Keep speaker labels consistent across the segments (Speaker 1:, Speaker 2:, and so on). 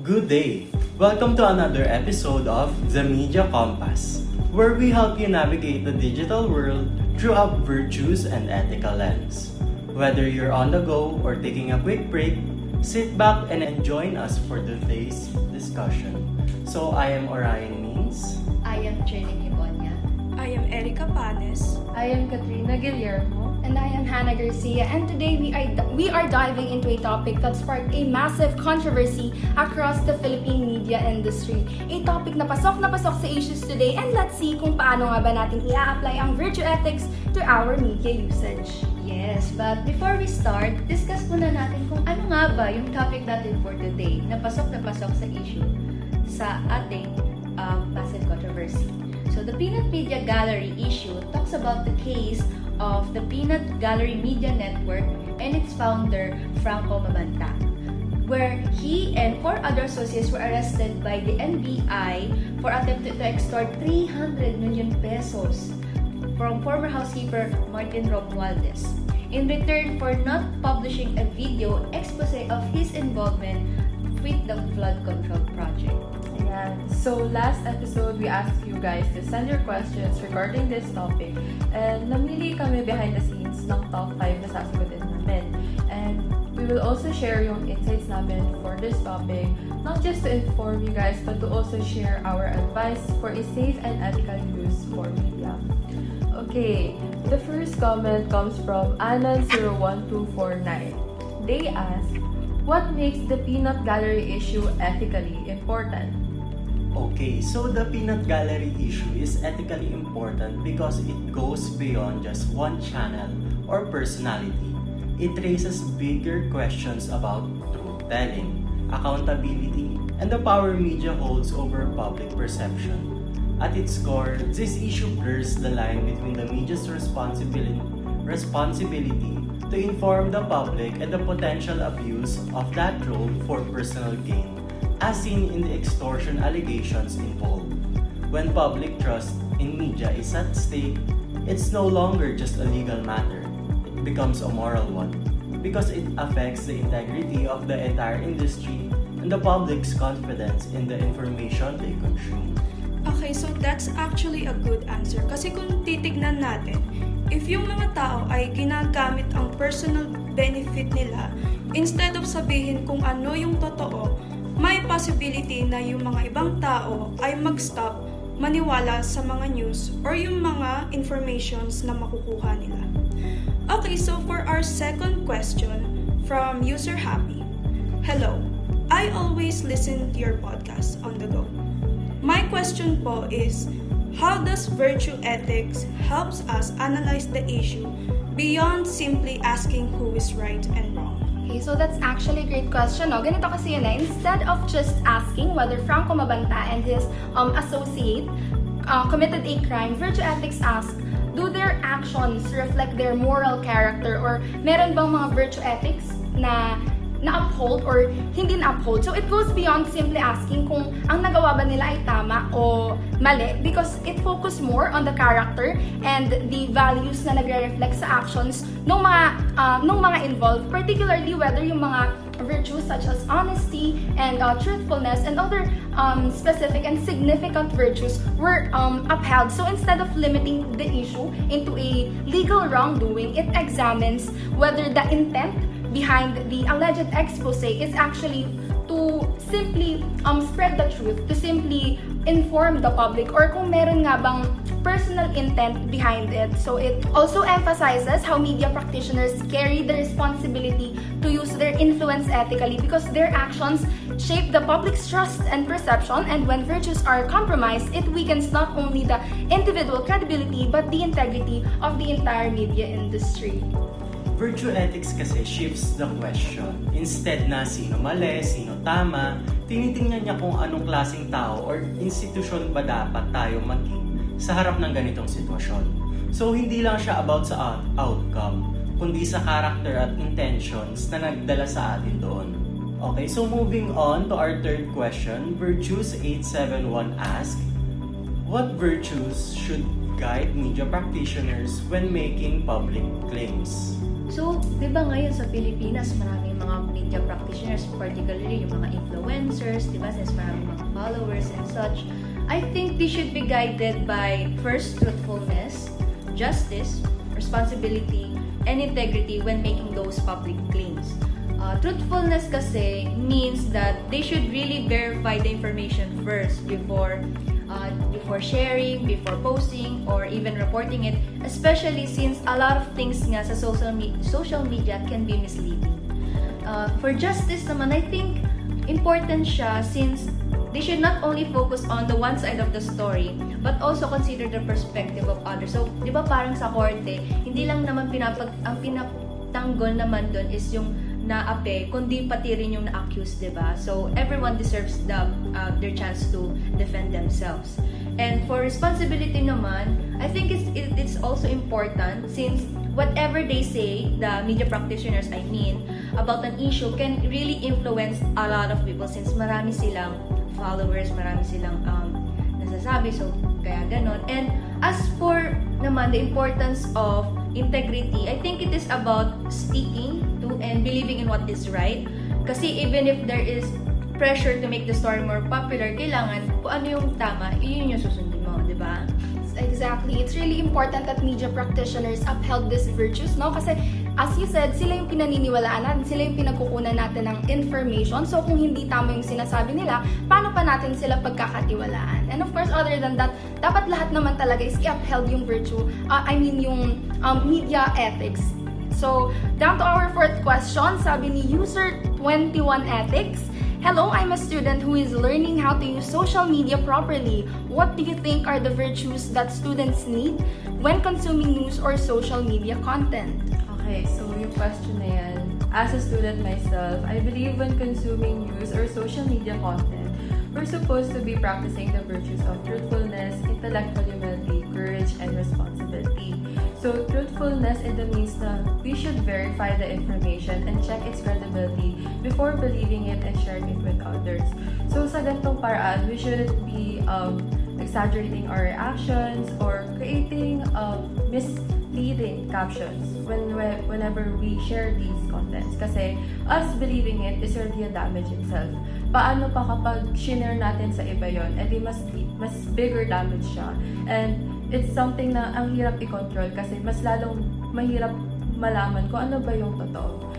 Speaker 1: Good day! Welcome to another episode of The Media Compass, where we help you navigate the digital world through a virtues and ethical lens. Whether you're on the go or taking a quick break, sit back and join us for today's discussion. So I am Orion Means.
Speaker 2: I am Trinity Bonya.
Speaker 3: I am Erica Panes.
Speaker 4: I am Katrina Guillermo.
Speaker 2: And I am Hannah Garcia. And today we are diving into a topic that sparked a massive controversy across the Philippine media industry. A topic na pasok sa issues today, and let's see kung paano nga ba natin i-apply ang virtue ethics to our media usage.
Speaker 4: Yes, but before we start, discuss muna natin kung ano nga ba yung topic natin for today na pasok sa issue sa ating massive controversy. So the Peanut Media Gallery issue talks about the case of the Peanut Gallery Media Network and its founder, Franco Mabanta, where he and 4 other associates were arrested by the NBI for attempting to extort 300 million pesos from former housekeeper Martin Romualdez in return for not publishing a video expose of his involvement with the flood control project.
Speaker 5: Ayan. So last episode, we asked you guys to send your questions regarding this topic, and namili kami behind the scenes ng top 5 na sasagutin namin. And we will also share yung insights namin for this topic, not just to inform you guys, but to also share our advice for a safe and ethical use for media. Okay, the first comment comes from Anan01249. They ask, what makes the Peanut Gallery issue ethically important?
Speaker 1: Okay, so the Peanut Gallery issue is ethically important because it goes beyond just one channel or personality. It raises bigger questions about truth-telling, accountability, and the power media holds over public perception. At its core, this issue blurs the line between the media's responsibility to inform the public and the potential abuse of that role for personal gain, as seen in the extortion allegations involved. When public trust in media is at stake, it's no longer just a legal matter, it becomes a moral one, because it affects the integrity of the entire industry and the public's confidence in the information they consume.
Speaker 3: Okay, so that's actually a good answer. Kasi kung titignan natin, if yung mga tao ay ginagamit ang personal benefit nila, instead of sabihin kung ano yung totoo, may possibility na yung mga ibang tao ay mag-stop maniwala sa mga news or yung mga informations na makukuha nila. Okay, so for our second question from user Happy. Hello, I always listen to your podcast on the go. My question po is, how does virtue ethics helps us analyze the issue beyond simply asking who is right and wrong?
Speaker 2: Okay, so that's actually a great question. No? Ganito kasi yun instead of just asking whether Franco Mabanta and his associate committed a crime, virtue ethics asks, do their actions reflect their moral character, or meron bang mga virtue ethics na na-uphold or hindi na-uphold. So it goes beyond simply asking kung ang nagawa ba nila ay tama o mali, because it focus more on the character and the values na nagre-reflect sa actions ng mga involved, particularly whether yung mga virtues such as honesty and truthfulness and other specific and significant virtues were upheld. So instead of limiting the issue into a legal wrongdoing, it examines whether the intent behind the alleged expose is actually to simply spread the truth, to simply inform the public, or kung meron nga bang personal intent behind it. So it also emphasizes how media practitioners carry the responsibility to use their influence ethically, because their actions shape the public's trust and perception, and when virtues are compromised, it weakens not only the individual credibility but the integrity of the entire media industry.
Speaker 1: Virtue ethics kasi shifts the question. Instead na sino mali, sino tama, tinitingnan niya kung anong klaseng tao or institusyon ba dapat tayo maging sa harap ng ganitong sitwasyon. So hindi lang siya about sa outcome, kundi sa character at intentions na nagdala sa atin doon. Okay, so moving on to our third question, Virtues871 asks, what virtues should guide media practitioners when making public claims?
Speaker 4: So, di ba ngayon sa Pilipinas, maraming mga media practitioners, particularly yung mga influencers, di ba, since maraming mga followers and such, I think they should be guided by first, truthfulness, justice, responsibility, and integrity when making those public claims. Truthfulness kasi means that they should really verify the information first before sharing, before posting, or even reporting it, especially since a lot of things nga sa social media can be misleading. For justice naman, I think important siya since they should not only focus on the one side of the story, but also consider the perspective of others. So, di ba parang sa korte, hindi lang naman ang pinatanggol naman doon is yung naape, kundi pati rin yung na-accused, di ba? So, everyone deserves their chance to defend themselves. And for responsibility naman, I think it's also important since whatever they say, the media practitioners, I mean, about an issue can really influence a lot of people since marami silang followers, marami silang nasasabi, so kaya ganon. And as for naman the importance of integrity, I think it is about sticking to and believing in what is right. Kasi even if there is pressure to make the story more popular, kailangan kung ano yung tama, yun yung susundin mo, di ba?
Speaker 2: Exactly. It's really important that media practitioners upheld these virtues, no? Kasi, as you said, sila yung pinaniniwalaan natin, sila yung pinagkukunan natin ng information. So, kung hindi tama yung sinasabi nila, paano pa natin sila pagkakatiwalaan? And of course, other than that, dapat lahat naman talaga is i-upheld yung virtue, yung media ethics. So, down to our fourth question, sabi ni user21ethics, hello, I'm a student who is learning how to use social media properly. What do you think are the virtues that students need when consuming news or social media content?
Speaker 5: Okay, so yung question na yan, as a student myself, I believe when consuming news or social media content, we're supposed to be practicing the virtues of truthfulness, intellectual humility, courage, and responsibility. So, truthfulness in the means na we should verify the information and check its credibility before believing it and sharing it with others. So, sa ganitong paraan, we shouldn't be exaggerating our reactions or creating misleading captions whenever we share these contents. Kasi us believing it is already a damage itself. Paano pa kapag share natin sa iba yon, edi mas bigger damage siya. And it's something na ang hirap i-control kasi mas lalong mahirap malaman kung ano ba yung totoo.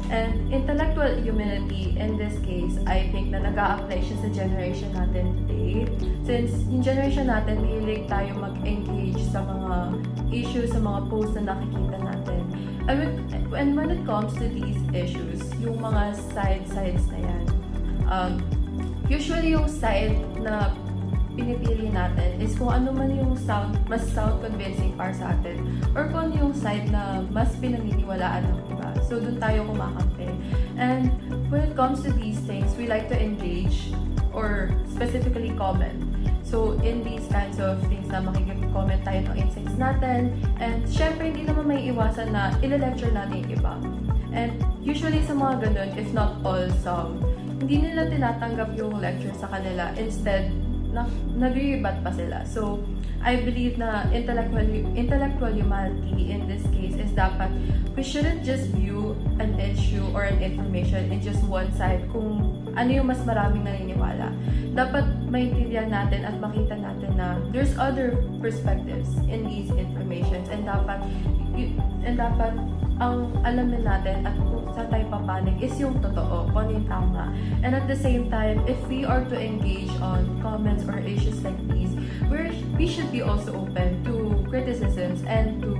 Speaker 5: And intellectual humility, in this case, I think na nag-a-apply siya sa generation natin today. Since yung generation natin, mahilig tayo mag-engage sa mga issues, sa mga posts na nakikita natin. And when it comes to these issues, yung mga sides na yan, usually yung side na pinipili natin is kung ano man yung mas sound convincing para sa atin or kung ano yung side na mas pinaniniwalaan ng iba. So, dun tayo kumakampi. And when it comes to these things, we like to engage or specifically comment. So, in these kinds of things na makikip-comment tayo ng insights natin. And syempre, hindi naman may iwasan na ile-lecture natin yung iba. And usually sa mga ganun, if not all, some, hindi nila tinatanggap yung lecture sa kanila. Instead, nag-rebat pa sila. So, I believe na intellectual humility in this case is dapat we shouldn't just view an issue or an information in just one side kung ano yung mas maraming naniniwala. Dapat maintindihan natin at makita natin na there's other perspectives in these informations and dapat ang alamin natin at kung saan tayo papanig is yung totoo, kung ano yung tama. And at the same time, if we are to engage on comments or issues like these, we should be also open to criticisms and to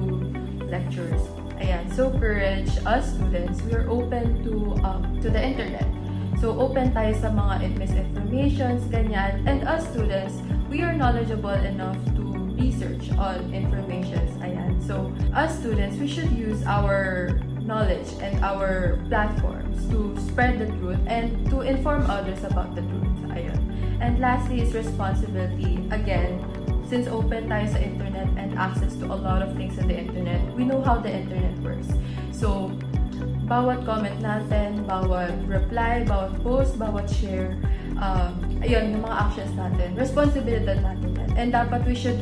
Speaker 5: lectures. Ayan, so courage, us students, we are open to the internet. So open tayo sa mga misinformations, ganyan. And us students, we are knowledgeable enough to research on informations. Ayan. So, as students, we should use our knowledge and our platforms to spread the truth and to inform others about the truth. Ayan. And lastly is responsibility. Again, since open tayo sa internet and access to a lot of things on the internet, we know how the internet works. So, bawat comment natin, bawat reply, bawat post, bawat share, ayun, yung mga actions natin, responsibilidad natin yan. And dapat we should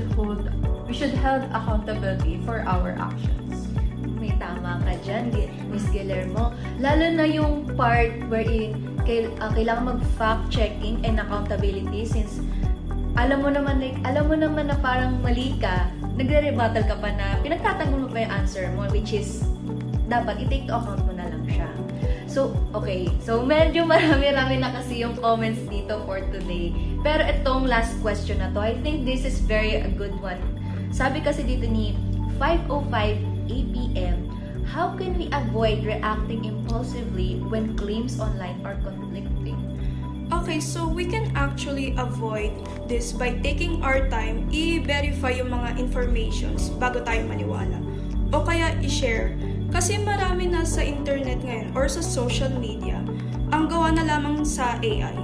Speaker 5: held accountability for our actions.
Speaker 2: Wait,
Speaker 4: tama ka dyan, Miss Guillermo. Lalo na yung part wherein kailangan mag-fact checking and accountability since alam mo naman na parang mali ka, nagre-rebuttal ka pa na pinagtatanggol mo pa yung answer mo, which is dapat i-take to account mo na lang siya. So, okay. So, medyo marami-rami na kasi yung comments dito for today. Pero itong last question na to, I think this is very a good one. Sabi kasi dito ni 5:05 APM, how can we avoid reacting impulsively when claims online are conflicting?
Speaker 3: Okay, so we can actually avoid this by taking our time i-verify yung mga informations bago tayo maniwala. O kaya i-share. Kasi marami na sa internet ngayon or sa social media ang gawa na lamang sa AI.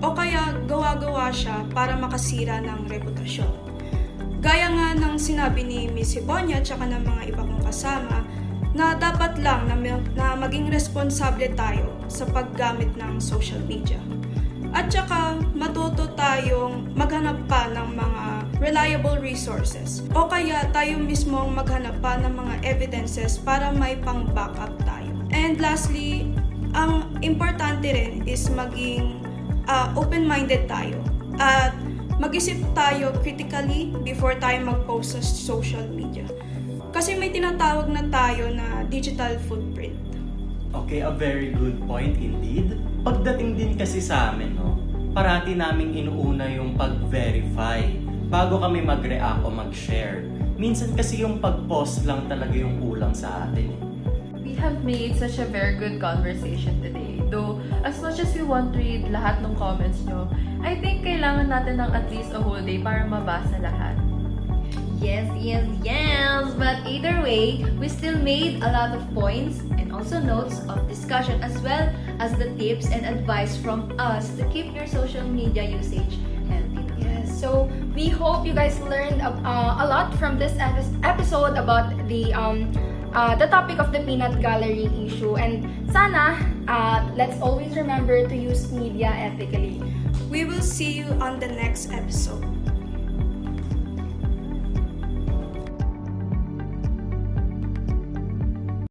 Speaker 3: O kaya gawa-gawa siya para makasira ng reputasyon. Gaya nga ng sinabi ni Miss Hibonia at saka ng mga iba kong kasama na dapat lang na maging responsable tayo sa paggamit ng social media. At saka matuto tayong maghanap pa ng mga reliable resources o kaya tayo mismong maghanap pa ng mga evidences para may pang-backup tayo. And lastly, ang importante rin is maging open-minded tayo at mag-isip tayo critically before tayo mag-post sa social media. Kasi may tinatawag na tayo na digital footprint.
Speaker 1: Okay, a very good point indeed. Pagdating din kasi sa amin, no, parati naming inuuna yung pag-verify bago kami mag-react o mag-share. Minsan kasi yung pag-post lang talaga yung kulang sa atin.
Speaker 5: We have made such a very good conversation today. Though, as much as we want to read lahat ng comments nyo, I think kailangan natin ng at least a whole day para mabasa lahat.
Speaker 4: Yes. But either way, we still made a lot of points and also notes of discussion as well as the tips and advice from us to keep your social media usage healthy.
Speaker 2: Yes, so we hope you guys learned a lot from this episode about the topic of the peanut gallery issue. And sana, let's always remember to use media ethically.
Speaker 3: We will see you on the next episode.